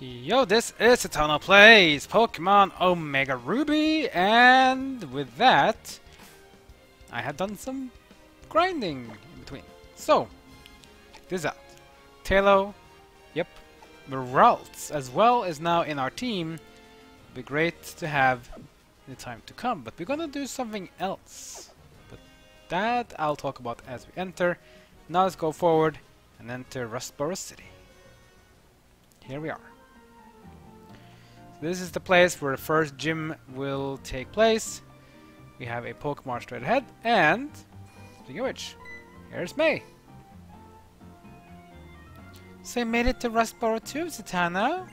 Yo, this is Eternal Plays Pokemon Omega Ruby, and with that, I have done some grinding in between. So, this is out. Talo, yep, Meralts as well is now in our team. It'd be great to have in the time to come, but we're gonna do something else. But that I'll talk about as we enter. Now let's go forward and enter Rustboro City. Here we are. This is the place where the first gym will take place. We have a Pokemon straight ahead, and speaking of which, here's May. So you made it to Rustboro too, Zatanna?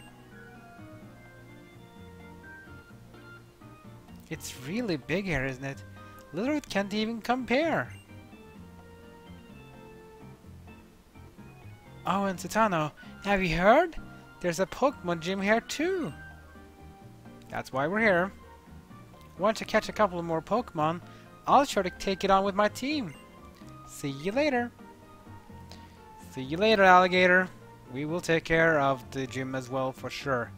It's really big here, isn't it? Literally can't even compare. Oh, and Zatanna, have you heard? There's a Pokemon gym here too. That's why we're here. Once I catch a couple of more Pokemon, I'll sure to take it on with my team. See you later. See you later, alligator. We will take care of the gym as well for sure.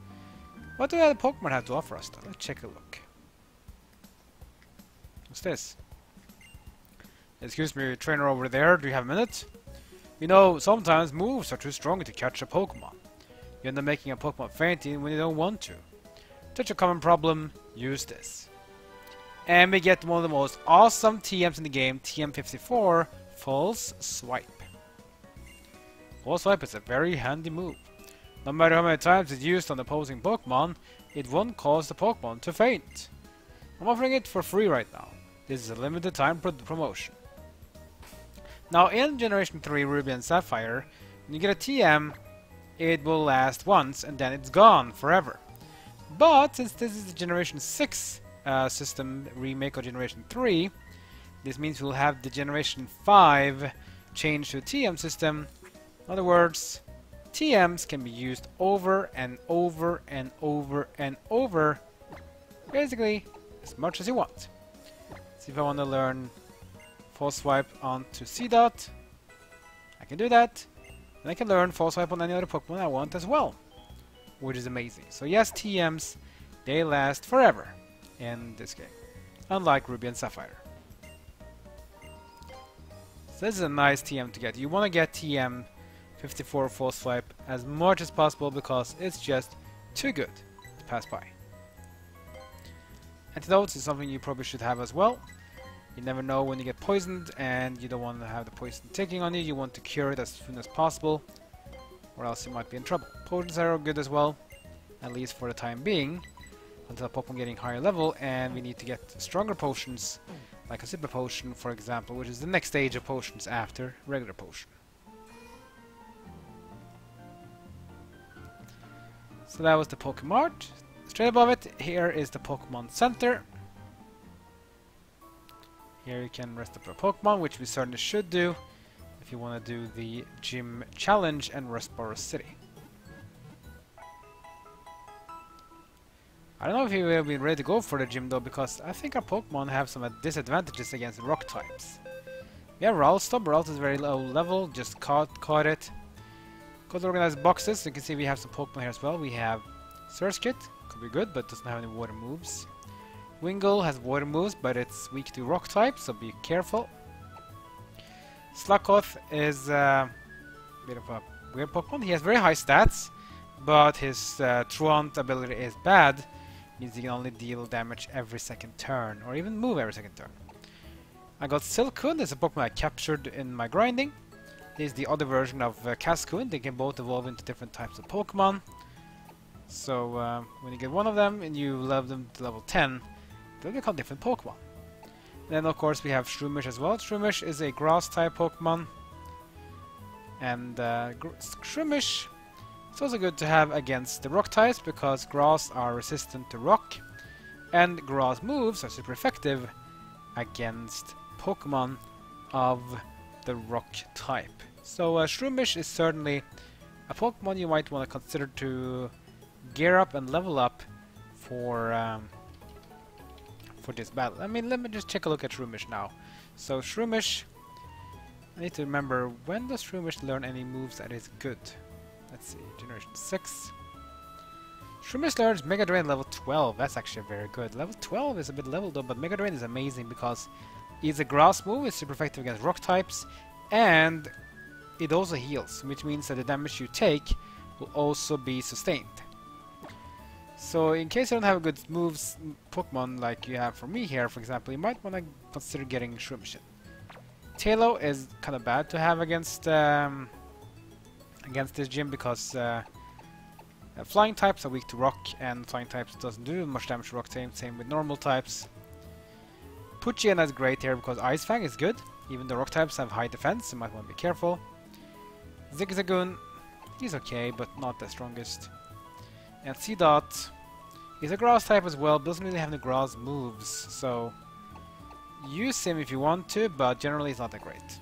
What do the other Pokemon have to offer us though? Let's take a look. What's this? Excuse me, trainer over there, do you have a minute? You know, sometimes moves are too strong to catch a Pokemon. You end up making a Pokemon fainting when you don't want to. Such a common problem, use this. And we get one of the most awesome TMs in the game, TM54, False Swipe. False Swipe is a very handy move. No matter how many times it's used on opposing Pokemon, it won't cause the Pokemon to faint. I'm offering it for free right now. This is a limited time promotion. Now in Generation 3 Ruby and Sapphire, when you get a TM, it will last once and then it's gone forever. But since this is the Generation 6 system remake of Generation 3, this means we'll have the Generation 5 change to a TM system. In other words, TMs can be used over and over and over and over, basically as much as you want. See if I want to learn False Swipe onto C-Dot. I can do that, and I can learn False Swipe on any other Pokemon I want as well, which is amazing. So yes, TMs, they last forever in this game, unlike Ruby and Sapphire. So this is a nice TM to get. You want to get TM 54 False Swipe as much as possible because it's just too good to pass by. Antidotes is something you probably should have as well. You never know when you get poisoned and you don't want to have the poison ticking on you. You want to cure it as soon as possible, or else you might be in trouble. Potions are good as well, at least for the time being, until Pokemon getting higher level, and we need to get stronger potions, like a Super Potion, for example, which is the next stage of potions after regular potion. So that was the Pokemart. Straight above it, here is the Pokemon Center. Here you can rest up your Pokemon, which we certainly should do if you want to do the Gym Challenge in Rustboro City. I don't know if you will be ready to go for the gym though, because I think our Pokemon have some disadvantages against rock types. We have Ralston. Ralston is very low level, just caught it. Go to organized boxes, you can see we have some Pokemon here as well. We have Surskit, could be good, but doesn't have any water moves. Wingull has water moves, but it's weak to rock type, so be careful. Sluggoth is a bit of a weird Pokemon. He has very high stats, but his Truant ability is bad. Means he can only deal damage every second turn, or even move every second turn. I got Silcoon. This is a Pokemon I captured in my grinding. He's the other version of Cascoon. They can both evolve into different types of Pokemon. So when you get one of them and you level them to level 10, they'll become different Pokemon. Then of course we have Shroomish as well. Shroomish is a grass type Pokemon, and Shroomish is also good to have against the rock types because grass are resistant to rock, and grass moves are super effective against Pokemon of the rock type. So Shroomish is certainly a Pokemon you might want to consider to gear up and level up for this battle. I mean, let me just take a look at Shroomish now. So Shroomish, I need to remember, when does Shroomish learn any moves that is good? Let's see, Generation 6. Shroomish learns Mega Drain level 12. That's actually very good. Level 12 is a bit leveled though, but Mega Drain is amazing because it's a grass move, it's super effective against rock types, and it also heals, which means that the damage you take will also be sustained. So in case you don't have good moves Pokemon like you have for me here, for example, you might want to consider getting Shroomish in. Tailo is kind of bad to have against this gym because flying types are weak to rock, and flying types doesn't do much damage to rock types, same with normal types. Poochyena is great here because Ice Fang is good, even though rock types have high defense, you might want to be careful. Zigzagoon, he's okay, but not the strongest. And Seedot is a grass type as well, but doesn't really have any grass moves, so use him if you want to, but generally he's not that great.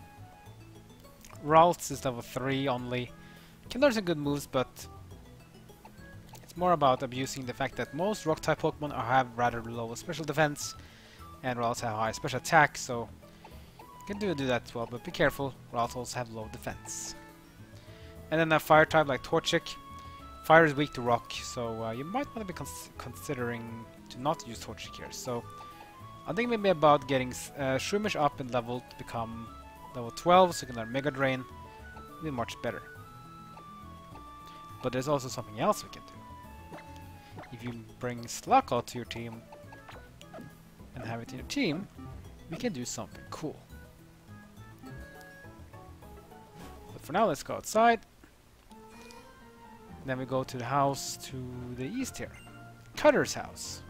Ralts is level 3 only. Can learn some good moves, but it's more about abusing the fact that most rock type Pokemon have rather low special defense, and Ralts have high special attack, so you can do that as well, but be careful, Ralts also have low defense. And then a fire type like Torchic. Fire is weak to rock, so you might want to be considering to not use Torchic here. So I think maybe about getting Shroomish up in level to become level 12, so you can learn Mega Drain. It'll be much better. But there's also something else we can do. If you bring Slackout to your team and have it in your team, we can do something cool. But for now, let's go outside. Then we go to the house to the east here. Cutter's house.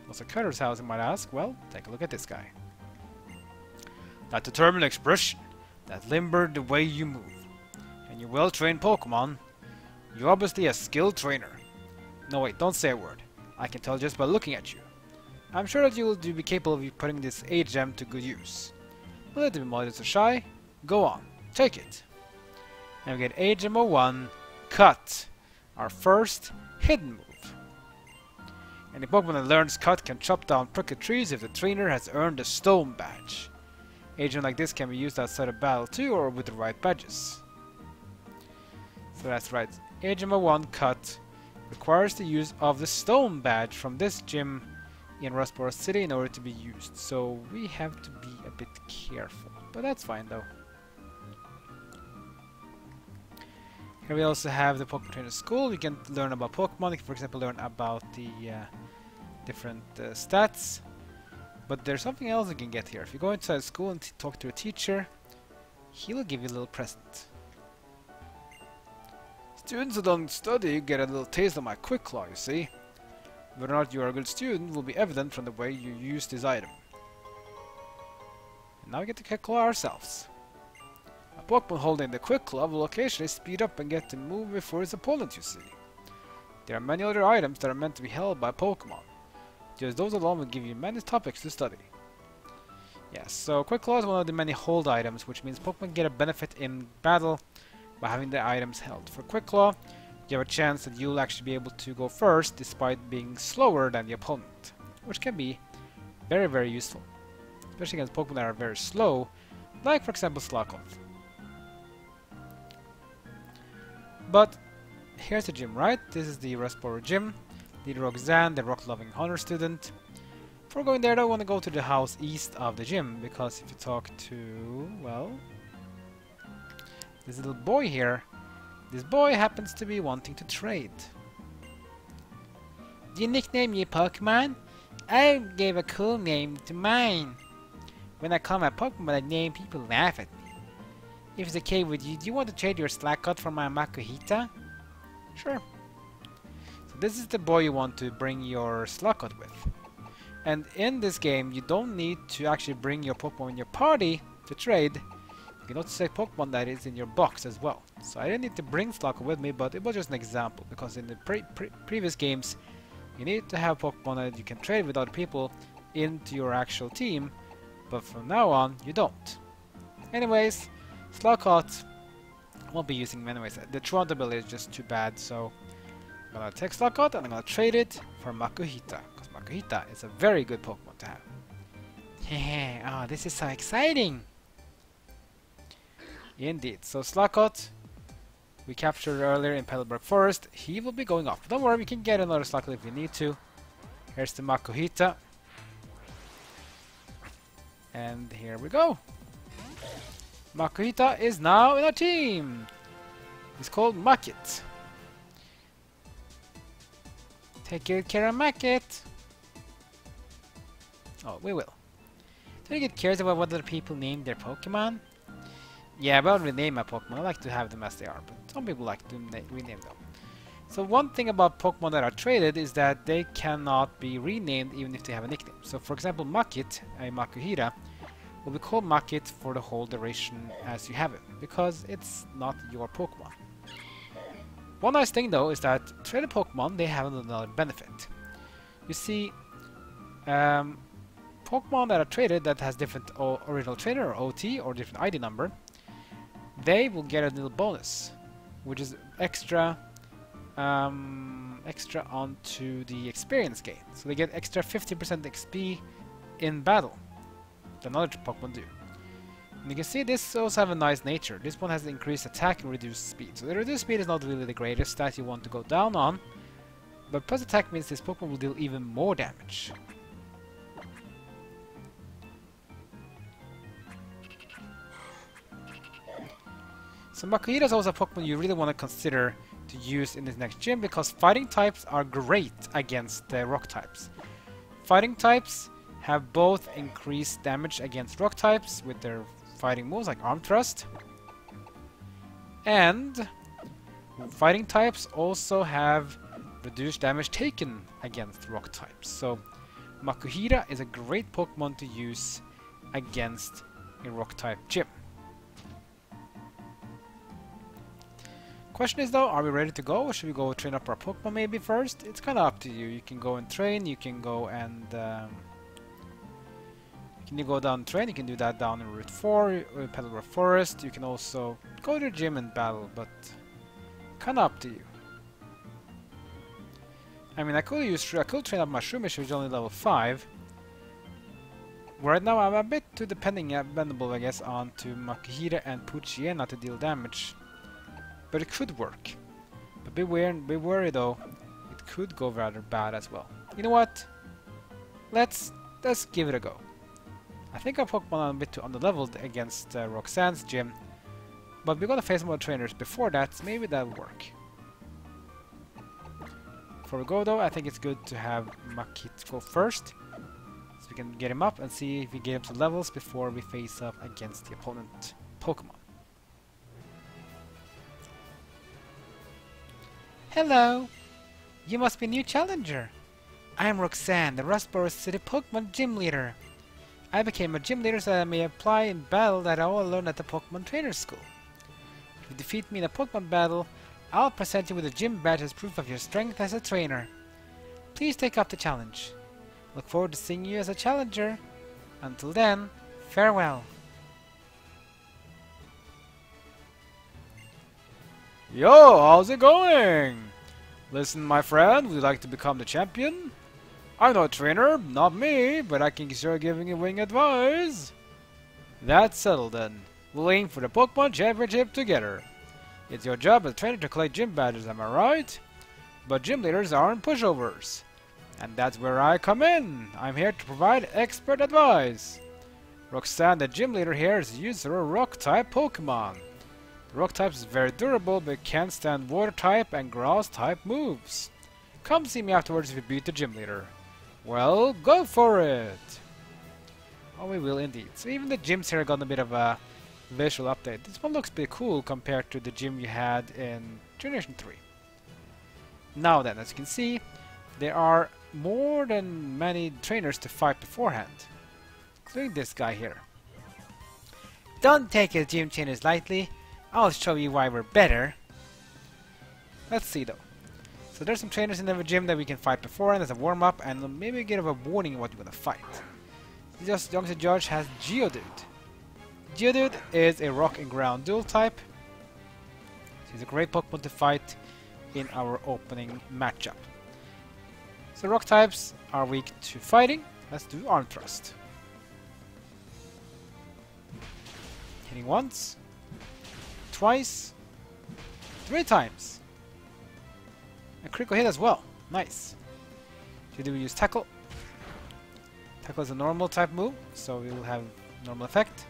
What's a Cutter's house, you might ask? Well, take a look at this guy. That determined expression, that limber the way you move. And you're well-trained Pokemon. You're obviously a skilled trainer. No wait, don't say a word. I can tell just by looking at you. I'm sure that you will be capable of putting this age gem to good use. A little bit modest or shy. Go on, take it. And we get age gem 01. Cut, our first hidden move. Any Pokemon that learns Cut can chop down crooked trees if the trainer has earned a stone badge. Agent like this can be used outside of battle too, or with the right badges. So that's right. Agent 01 Cut requires the use of the stone badge from this gym in Rustboro City in order to be used. So we have to be a bit careful, but that's fine though. Here we also have the Pokemon Trainer School. You can learn about Pokemon. You can, for example, learn about the different stats. But there's something else you can get here. If you go inside school and talk to a teacher, he will give you a little present. Students who don't study get a little taste of my Quick Claw, you see. Whether or not you are a good student will be evident from the way you use this item. And now we get to Quick Claw ourselves. A Pokemon holding the Quick Claw will occasionally speed up and get to move before his opponent, you see. There are many other items that are meant to be held by Pokemon. Just those alone will give you many topics to study. Yes, so Quick Claw is one of the many hold items, which means Pokemon get a benefit in battle by having the items held. For Quick Claw, you have a chance that you'll actually be able to go first despite being slower than the opponent, which can be very, very useful. Especially against Pokemon that are very slow, like for example Slackoth. But here's the gym, right? This is the Rustboro Gym. Leader Roxanne, the rock-loving honor student. Before going there, I want to go to the house east of the gym, because if you talk to, well, this little boy here, this boy happens to be wanting to trade. Do you nickname your Pokemon? I gave a cool name to mine. When I call my Pokemon a name, people laugh at me. If it's okay with you, do you want to trade your Slackoth for my Makuhita? Sure. So this is the boy you want to bring your Slackoth with. And in this game, you don't need to actually bring your Pokemon in your party to trade. You can also say Pokemon that is in your box as well. So I didn't need to bring Slackoth with me, but it was just an example. Because in the previous games, you need to have Pokemon that you can trade with other people into your actual team. But from now on, you don't. Anyways, Slackoth won't be using them anyways. The Taunt ability is just too bad, so I'm gonna take Slackoth and I'm gonna trade it for Makuhita. Because Makuhita is a very good Pokemon to have. Hehe, oh, this is so exciting! Indeed, so Slackoth we captured earlier in Petalburg Forest, he will be going off. Don't worry, we can get another cycle if we need to. Here's the Makuhita. And here we go. Makuhita is now in our team. He's called Makit. Take good care of Makit. Oh, we will. Do you get curious about what other people name their Pokemon? Yeah, I already name my Pokemon. I like to have them as they are, but some people like to rename them. So one thing about Pokemon that are traded is that they cannot be renamed even if they have a nickname. So for example, Makit, a Makuhita, will be called Makit for the whole duration as you have it, because it's not your Pokemon. One nice thing though is that traded Pokemon, they have another benefit. You see, Pokemon that are traded that has different original trainer or OT or different ID number, they will get a little bonus, which is extra onto the experience gain. So they get extra 50% XP in battle than other Pokemon do. And you can see this also have a nice nature. This one has increased attack and reduced speed. So the reduced speed is not really the greatest stat you want to go down on, but plus attack means this Pokemon will deal even more damage. So Makuhita is also a Pokemon you really want to consider to use in this next gym because fighting types are great against the rock types. Fighting types have both increased damage against rock types with their fighting moves like Arm Thrust, and fighting types also have reduced damage taken against rock types. So Makuhita is a great Pokemon to use against a rock type gym. Question is though, are we ready to go, or should we go train up our Pokemon maybe first? It's kind of up to you. You can go and train, you can go and you go down and train, you can do that down in Route 4 or Petalburg Forest. You can also go to the gym and battle, but kind of up to you. I mean, I could train up my Shumish, which is only level 5. Right now I'm a bit too dependable, I guess, onto Makuhita and Poochyena to deal damage. But it could work. But be wary though, it could go rather bad as well. You know what? Let's give it a go. I think our Pokemon are a bit too underleveled against Roxanne's gym, but we're gonna face more trainers before that, so maybe that'll work. Before we go though, I think it's good to have Makit go first, so we can get him up and see if we get him to levels before we face up against the opponent Pokemon. Hello! You must be a new challenger. I am Roxanne, the Rustboro City Pokémon Gym Leader. I became a gym leader so that I may apply in battle that I all learned at the Pokémon Trainer School. If you defeat me in a Pokémon battle, I'll present you with a gym badge as proof of your strength as a trainer. Please take up the challenge. Look forward to seeing you as a challenger. Until then, farewell. Yo, how's it going? Listen, my friend, would you like to become the champion? I'm no trainer, not me, but I can sure giving you wing advice. That's settled then. We'll aim for the Pokemon Championship together. It's your job as a trainer to collect gym badges, am I right? But gym leaders aren't pushovers. And that's where I come in. I'm here to provide expert advice. Roxanne, the gym leader here, is a user of rock-type Pokemon. The rock type is very durable, but can stand water type and grass type moves. Come see me afterwards if you beat the gym leader. Well, go for it! Oh, we will indeed. So even the gyms here got a bit of a visual update. This one looks pretty cool compared to the gym you had in Generation 3. Now then, as you can see, there are more than many trainers to fight beforehand, including this guy here. Don't take his gym trainers lightly. I'll show you why we're better. Let's see though. So there's some trainers in the gym that we can fight beforehand as a warm-up, and maybe give a warning of what you're gonna fight. Just young to judge has Geodude. Geodude is a rock and ground dual type. He's a great Pokemon to fight in our opening matchup. So rock types are weak to fighting. Let's do Arm Thrust. Hitting once, twice, 3 times. A critical hit as well. Nice. Should we use Tackle? Tackle is a normal type move, so we will have normal effect.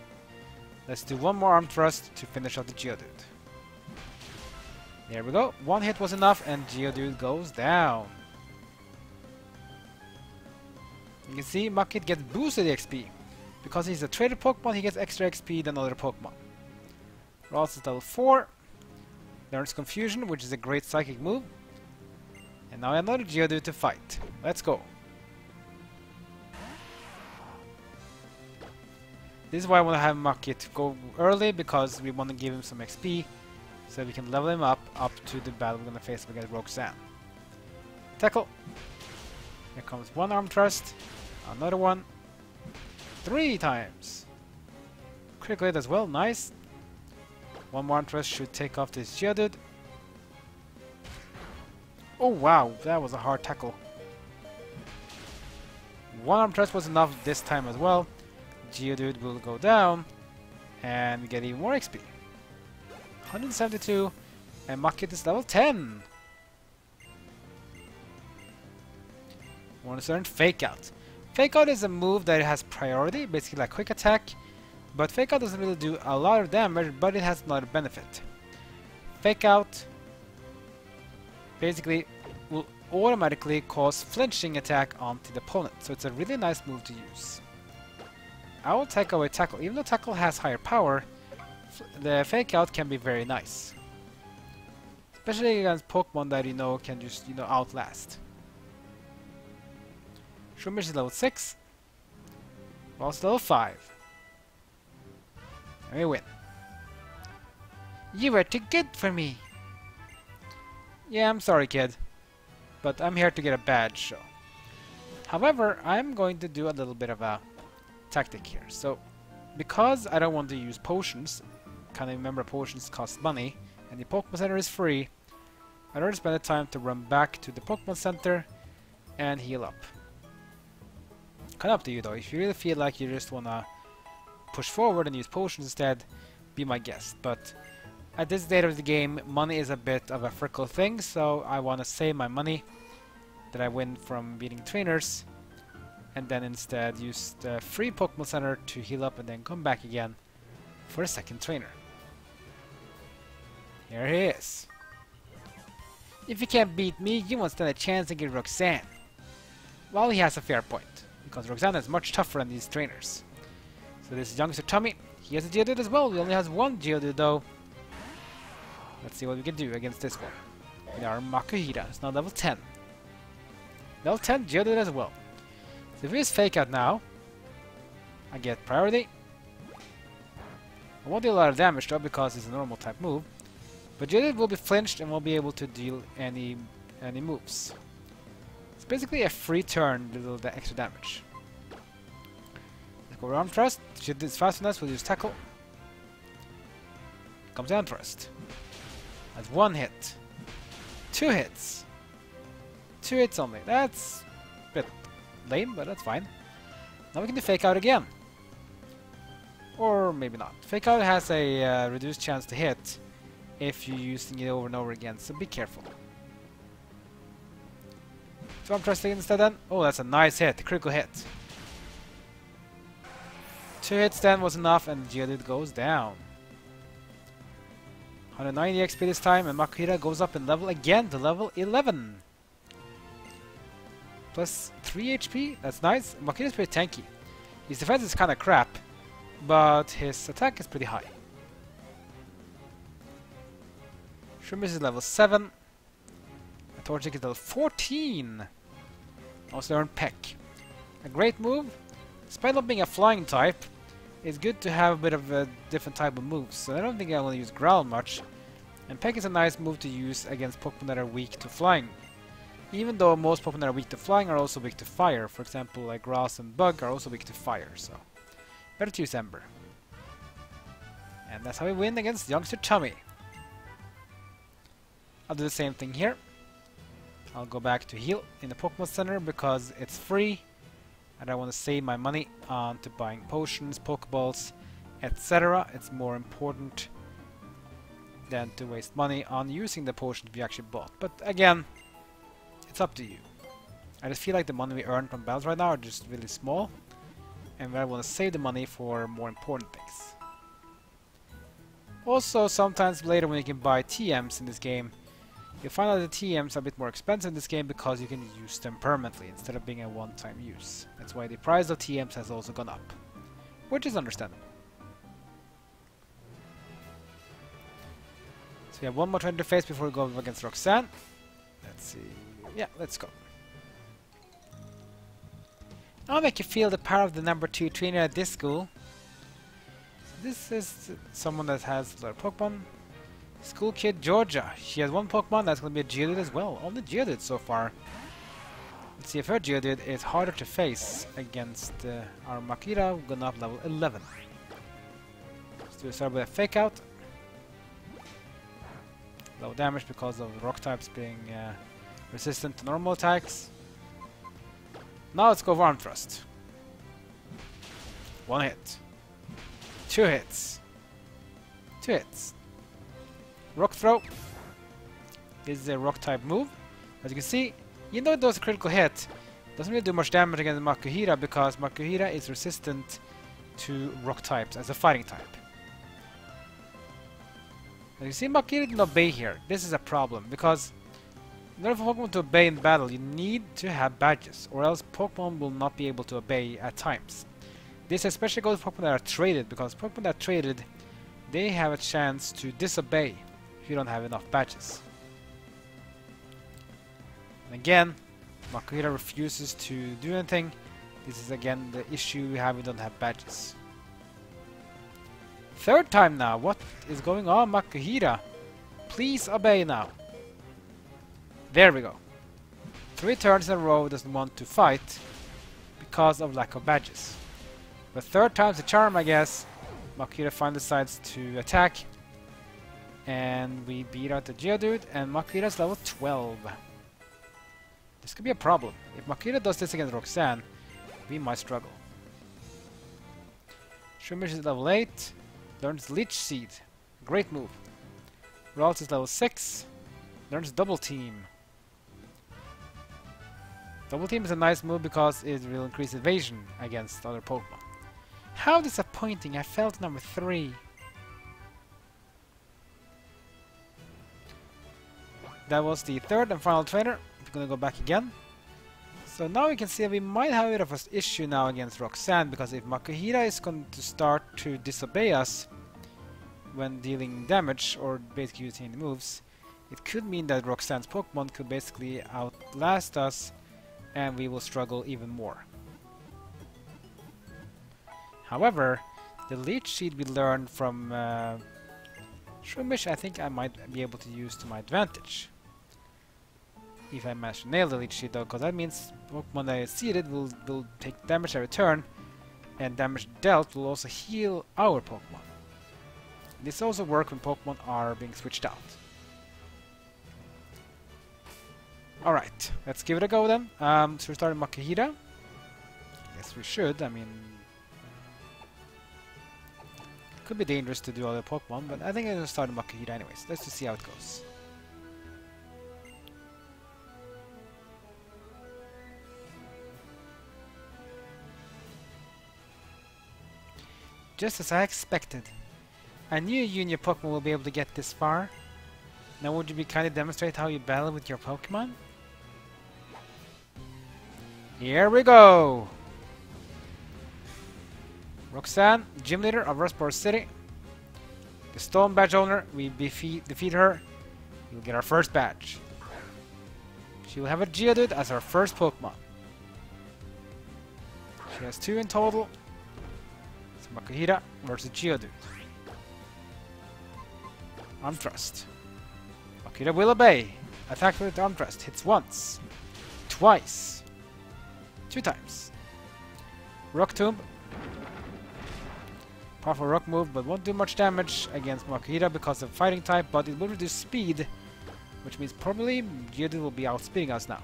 Let's do one more arm thrust to finish off the Geodude. There we go. One hit was enough and Geodude goes down. You can see Machit gets boosted XP. Because he's a traded Pokemon, he gets extra XP than other Pokemon. Ross is level 4. Learns Confusion, which is a great psychic move. And now another Geodude to fight. Let's go. This is why I want to have Machit go early, because we want to give him some XP, so we can level him up to the battle we're going to face up against Roxanne. Tackle. Here comes one arm thrust, another one, 3 times. Critical hit as well, nice. One more arm thrust should take off this Geodude. Oh wow, that was a hard tackle. One arm thrust was enough this time as well. Geodude will go down and get even more XP. 172 and Machit is level 10. Want to learn Fake Out. Fake Out is a move that has priority, basically like quick attack, but Fake Out doesn't really do a lot of damage, but it has another benefit. Fake Out basically will automatically cause flinching attack onto the opponent, so it's a really nice move to use. I will take away Tackle. Even though Tackle has higher power, the Fake Out can be very nice. Especially against Pokemon that you know can just, outlast. Schumish is level 6. Ross level 5. And we win. You were too good for me. Yeah, I'm sorry, kid. But I'm here to get a badge, so. However, I'm going to do a little bit of a tactic here. So, because I don't want to use potions, kind of remember potions cost money, and the Pokemon Center is free, I'd rather spend the time to run back to the Pokemon Center and heal up. Kind of up to you though. If you really feel like you just want to push forward and use potions instead, be my guest. But at this stage of the game, money is a bit of a fickle thing, so I want to save my money that I win from beating trainers, and then instead use the free Pokemon Center to heal up and then come back again for a second trainer. Here he is. If you can't beat me, you won't stand a chance against Roxanne. Well, he has a fair point, because Roxanne is much tougher than these trainers. So this is youngster Tommy. He has a Geodude as well. He only has one Geodude though. Let's see what we can do against this one. With our Makuhita. It's now level 10. Level 10 Geodude as well. So if we use Fake Out now, I get priority. I won't deal a lot of damage though, because it's a normal type move. But Geodude will be flinched and won't be able to deal any moves. It's basically a free turn with the extra damage. Let's go Arm Thrust. Geodude is fast enough, we'll use Tackle. Comes down Thrust. That's 1 hit. 2 hits. 2 hits only. That's a bit lame, but that's fine. Now we can do Fake Out again. Or maybe not. Fake Out has a reduced chance to hit if you're using it over and over again, so be careful. So I'm trusting instead then. Oh, that's a nice hit. Critical hit. 2 hits then was enough and Geodude goes down. 190 XP this time, and Makuhita goes up in level again to level 11. Plus 3 HP, that's nice. Makuhita's pretty tanky. His defense is kinda crap, but his attack is pretty high. Shroomish is level 7. Torchic is level 14. Also learn Peck. A great move. Despite not being a flying type, it's good to have a bit of a different type of moves, so I don't think I want to use Growl much. And Peck is a nice move to use against Pokemon that are weak to flying. Even though most Pokemon that are weak to flying are also weak to fire. For example, like Grass and Bug are also weak to fire, so better to use Ember. And that's how we win against youngster Tommy. I'll do the same thing here. I'll go back to heal in the Pokemon Center because it's free. And I want to save my money on to buying potions, Pokeballs, etc. It's more important than to waste money on using the potions we actually bought. But again, it's up to you. I just feel like the money we earn from battles right now are just really small, and I want to save the money for more important things. Also, sometimes later when you can buy TMs in this game, you'll find out the TMs are a bit more expensive in this game because you can use them permanently instead of being a one-time use. That's why the price of TMs has also gone up, which is understandable. So we have one more trainer to face before we go up against Roxanne. Let's see. Yeah, let's go. I'll make you feel the power of the number 2 trainer at this school. This is someone that has a lot of Pokemon. School kid Georgia. She has one Pokemon that's going to be a Geodude as well. Only Geodude so far. Let's see if her Geodude is harder to face against our Makira, going up level 11. So we start with a Fake Out. Low damage because of rock types being resistant to normal attacks. Now let's go for Arm Thrust. 1 hit. 2 hits. 2 hits. Rock Throw. This is a rock type move. As you can see, even though it does a critical hit, it doesn't really do much damage against Makuhira because Makuhira is resistant to rock types as a fighting type. As you see, Makuhira didn't obey here. This is a problem because in order for Pokemon to obey in battle, you need to have badges, or else Pokemon will not be able to obey at times. This especially goes for Pokemon that are traded, because Pokemon that are traded, they have a chance to disobey if you don't have enough badges. And again, Makuhira refuses to do anything. This is again the issue we have, we don't have badges. Third time now, what is going on, Makuhira? Please obey now. There we go. 3 turns in a row doesn't want to fight because of lack of badges. But third time's the charm, I guess. Makuhira finally decides to attack. And we beat out the Geodude, and Makuhira's level 12. This could be a problem. If Makuhira does this against Roxanne, we might struggle. Shroomish is level 8. Learns Leech Seed. Great move. Ralts is level 6. Learns Double Team. Double Team is a nice move because it will increase evasion against other Pokemon. How disappointing, I felt number 3. That was the third and final trainer. We're gonna go back again. So now we can see that we might have a bit of an issue now against Roxanne, because if Makuhira is going to start to disobey us when dealing damage or basically using the moves, it could mean that Roxanne's Pokemon could basically outlast us and we will struggle even more. However, the Leech Seed we learned from Shroomish, I think I might be able to use to my advantage. If I manage to nail the Leech Seed though, because that means Pokemon that is seeded will take damage every turn, and damage dealt will also heal our Pokemon. This also works when Pokemon are being switched out. Alright, let's give it a go then. So we're starting Makuhira. Yes, we should. I mean, it could be dangerous to do other Pokemon, but I think I'm going to start Makuhira anyways. Let's just see how it goes. Just as I expected. I knew you and your Pokemon will be able to get this far. Now would you be kind of demonstrate how you battle with your Pokemon? Here we go! Roxanne, gym leader of Rustboro City. The Stone Badge owner, we defeat her. We'll get our first badge. She will have a Geodude as our first Pokemon. She has 2 in total. It's Makuhira versus Geodude. Arm Thrust. Makuhira will obey. Attack with Arm Thrust. Hits once. Twice. 2 times. Rock Tomb. Powerful rock move, but won't do much damage against Makuhira because of fighting type, but it will reduce speed, which means probably Geodude will be outspeeding us now.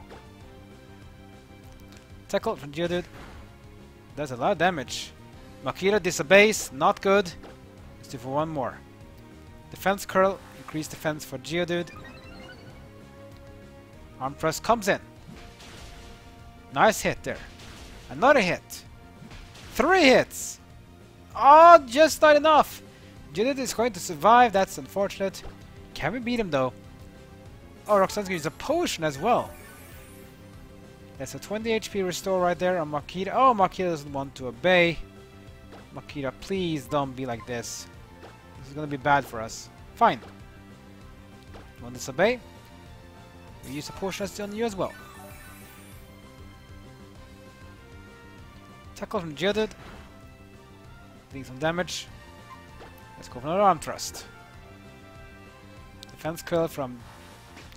Tackle from Geodude. Does a lot of damage. Makuhira disobeys, not good. Let's do for one more. Defense Curl Increase defense for Geodude. Arm thrust comes in. Nice hit there. Another hit. 3 hits! Oh, just not enough! Geodude is going to survive, that's unfortunate. Can we beat him though? Oh, Roxanne's gonna use a potion as well. That's a 20 HP restore right there on Makita. Oh, Makita doesn't want to obey. Makita, please don't be like this. This is gonna be bad for us. Fine. You want to disobey? We use a potion on you as well. Tackle from Geodude. Doing some damage. Let's go for another arm thrust. Defense curl from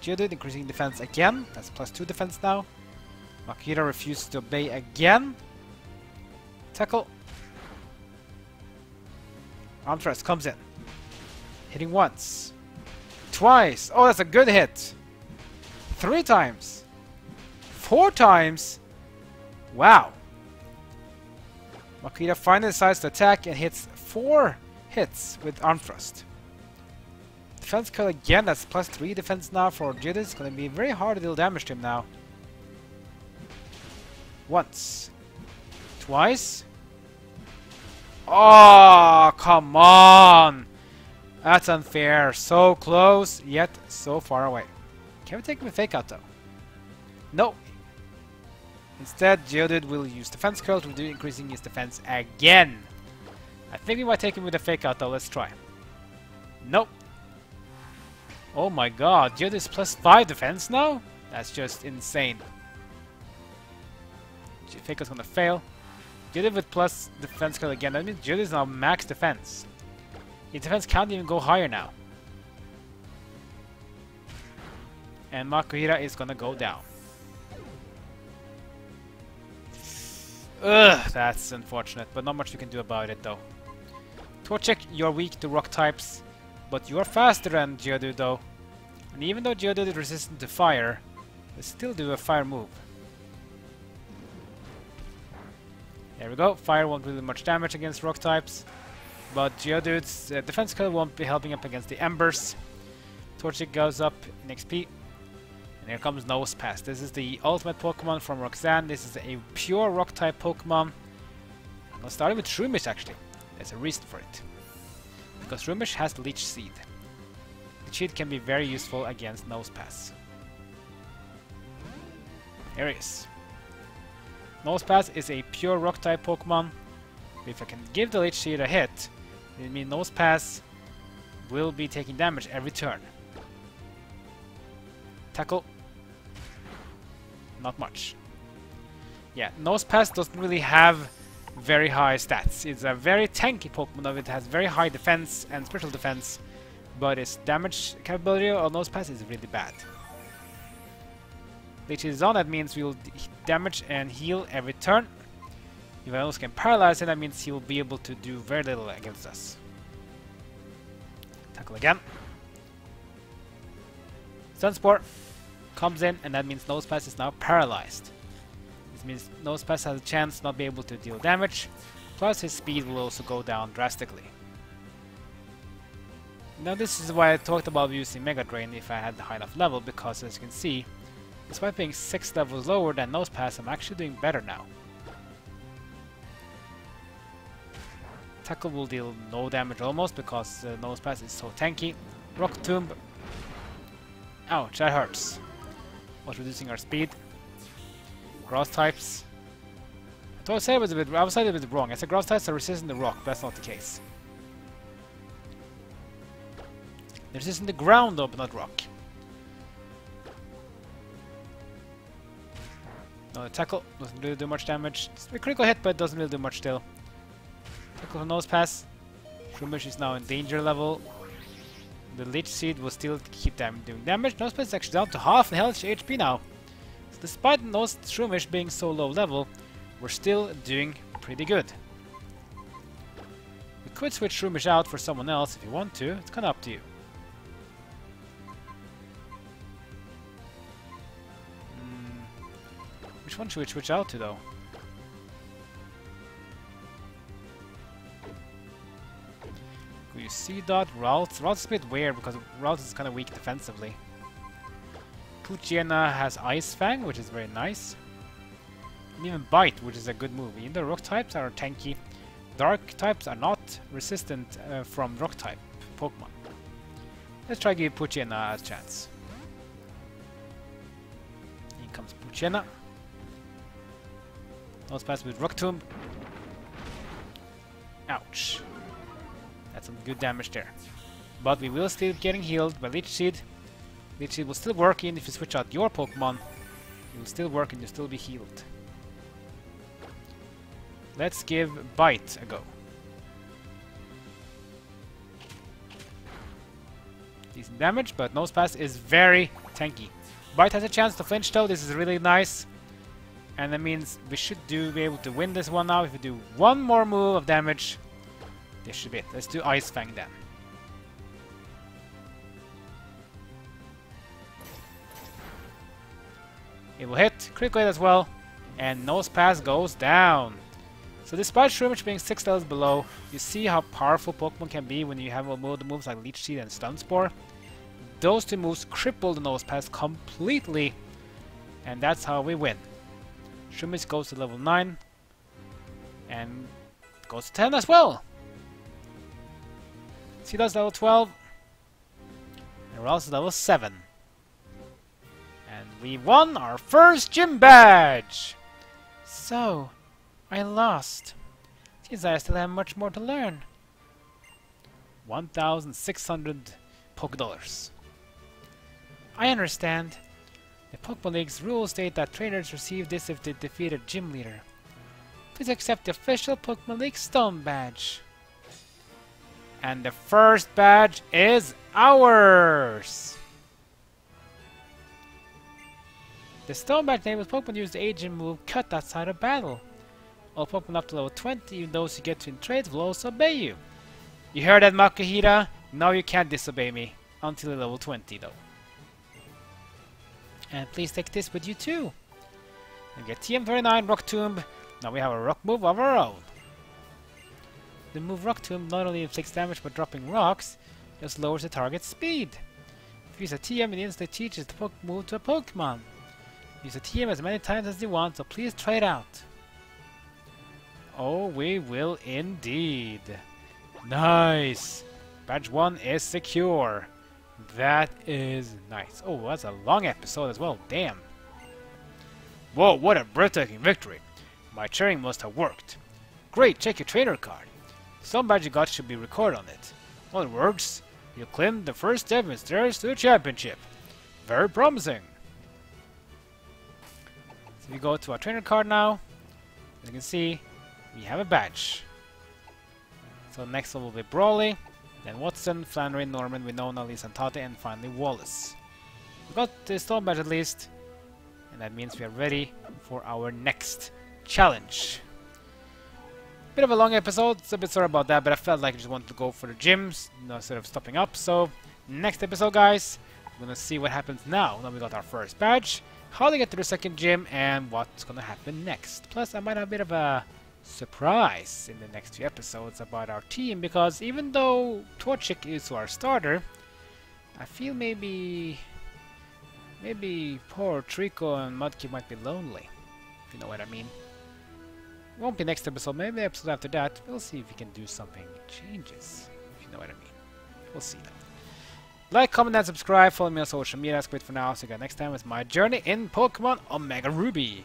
Geodude, increasing defense again. That's +2 defense now. Makita refuses to obey again. Tackle. Arm thrust comes in. Hitting once. Twice. Oh, that's a good hit. 3 times. 4 times. Wow. Makita finally decides to attack and hits 4 hits with arm thrust. Defense curl again, that's +3 defense now for Geodude. It's going to be very hard to deal damage to him now. Once. Twice. Oh, come on! That's unfair. So close, yet so far away. Can we take him a fake out though? No. Instead, Geodude will use defense curl to do increasing his defense again. I think we might take him with a fake out though. Let's try. Nope. Oh my god, Geodude is +5 defense now? That's just insane. Fake out's gonna fail. Geodude with plus defense curl again. That means Geodude is now max defense. His defense can't even go higher now. And Makita is gonna go down. Ugh, that's unfortunate, but not much we can do about it though. Torchic, you're weak to rock types, but you're faster than Geodude though. And even though Geodude is resistant to fire, they still do a fire move. There we go, fire won't really do much damage against rock types, but Geodude's defense curl won't be helping up against the embers. Torchic goes up in XP. And here comes Nosepass. This is the ultimate Pokemon from Roxanne. This is a pure rock-type Pokemon. I'm gonna start with Shroomish actually. There's a reason for it. Because Shroomish has the Leech Seed. Leech Seed can be very useful against Nosepass. Here he is. Nosepass is a pure rock-type Pokemon. If I can give the Leech Seed a hit, it means Nosepass will be taking damage every turn. Tackle. Not much. Yeah, Nosepass doesn't really have very high stats. It's a very tanky Pokemon. It has very high defense and special defense, but its damage capability on Nosepass is really bad. Leech is on, that means we will damage and heal every turn. If I also can paralyze it, that means he will be able to do very little against us. Tackle again. Sunspore comes in, and that means Nosepass is now paralyzed. This means Nosepass has a chance to not be able to deal damage, plus his speed will also go down drastically. Now this is why I talked about using Mega Drain if I had the high enough level, because as you can see, despite being 6 levels lower than Nosepass, I'm actually doing better now. Tackle will deal no damage almost, because Nosepass is so tanky. Rock Tomb. Ouch, that hurts. Was reducing our speed. Grass types. I thought I said I was a bit wrong. I said grass types are resistant to rock, but that's not the case. They're resistant to ground though, but not rock. No, the tackle doesn't really do much damage. It's a critical hit, but it doesn't really do much still. Tackle for Nosepass. Shroomish is now in danger level. The Leech Seed will still keep them doing damage. Nosepass is actually down to half the health HP now. So despite Shroomish being so low level, we're still doing pretty good. We could switch Shroomish out for someone else if you want to. It's kinda up to you. Which one should we switch out to though? We you see that? Ralts? Ralts is a bit weird because Ralts is kind of weak defensively. Poochyena has Ice Fang, which is very nice. And even Bite, which is a good move. Even though Rock types are tanky, Dark types are not resistant from Rock type Pokemon. Let's try to give Poochyena a chance. Here comes Poochyena. Nosepass with Rock Tomb. Ouch. That's some good damage there. But we will still be getting healed by Leech Seed. Leech Seed will still work in if you switch out your Pokemon. It will still work and you'll still be healed. Let's give Bite a go. Decent damage, but Nosepass is very tanky. Bite has a chance to flinch though. This is really nice. And that means we should be able to win this one now. If we do one more move of damage, this should be it. Let's do Ice Fang then. It will hit, critical hit as well, and Nosepass goes down. So despite Shroomish being 6 levels below, you see how powerful Pokemon can be when you have the moves like Leech Seed and Stun Spore. Those two moves cripple the Nosepass completely, and that's how we win. Shroomish goes to level 9, and goes to 10 as well. Seedo's level 12, and Ralts is level 7. And we won our first gym badge! So, I lost. Seems I still have much more to learn. 1,600 Pokédollars. I understand. The Pokemon League's rules state that trainers receive this if they defeat a gym leader. Please accept the official Pokemon League Stone Badge. And the first badge is ours! The Stone Badge enables Pokemon to use the A-Gym move Cut outside of battle. All Pokemon up to level 20, even those you get to in trades, will also obey you. You heard that, Makuhita? Now you can't disobey me. Until level 20 though. And please take this with you too. We get TM39 Rock Tomb. Now we have a rock move of our own. The move Rock Tomb not only inflicts damage by dropping rocks, it also lowers the target's speed. If you use a TM, it instantly teaches the move to a Pokemon. Use a TM as many times as you want, so please try it out. Oh, we will indeed. Nice! Badge 1 is secure. That is nice. Oh, that's a long episode as well. Damn. Whoa, what a breathtaking victory. My cheering must have worked. Great, check your trainer card. Some badge you got should be recorded on it. Well, it works. You climbed the first step and stairs to the championship. Very promising. So we go to our trainer card now. As you can see, we have a badge. So next one will be Brawly. Then Watson, Flannery, Norman, Winona, Lee Santate, and finally Wallace. We got the Stone Badge at least, and that means we are ready for our next challenge. Bit of a long episode, so a bit sorry about that, but I felt like I just wanted to go for the gyms instead of stopping up. So, next episode, guys, we're gonna see what happens now. Now we got our first badge, how to get to the second gym, and what's gonna happen next. Plus, I might have a bit of a surprise in the next few episodes about our team, because even though Torchic is our starter, I feel maybe poor Trico and Mudkip might be lonely, if you know what I mean. Won't be next episode, maybe the episode after that. We'll see if we can do something changes, if you know what I mean. We'll see that. Like, comment, and subscribe. Follow me on social media. That's great for now. See you guys next time with my journey in Pokemon Omega Ruby.